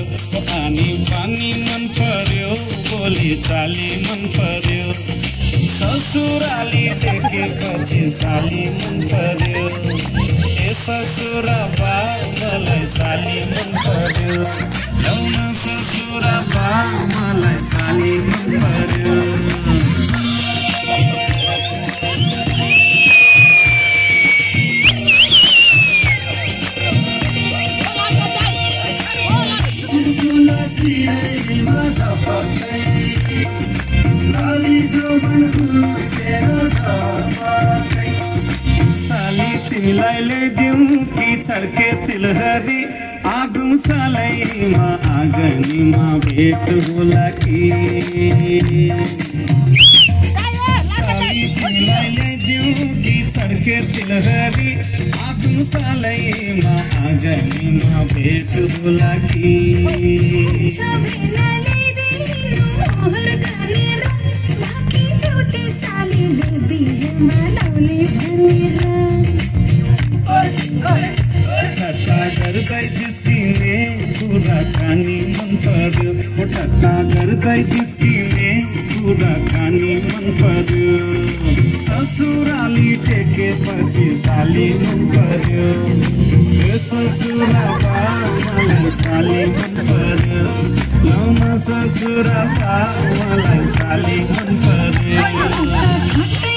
आनी बानी मन पर्यो बोली चाली मन पर्यो ससुराली देखेपछि साली मन पर्यो ए ससुरा बा मलाई साली मन पर्यो ल्याउन ससुरा बा मलाई साली मन पर्यो साली तिमीलाई ल्याइदिउँ कि छड्के तिलहरी आगुम सालैमा आँगनीमा भेट होला कि साली तिमीलाई ल्याइदिउँ कि छड्के तिलहरी आगुम सालैमा आँगनीमा भेट होला कि ठट्टा गर्दै जिस्किने कुराकानी मन पर्यो ठट्टा गर्दै जिस्किने कुराकानी मन पर्यो ससुराली टेकेपछि साली मन पर्यो ए ससुरा बा मलाई साली मन पर्यो ल्याउन ससुरा बा मलाई साली मन पर्यो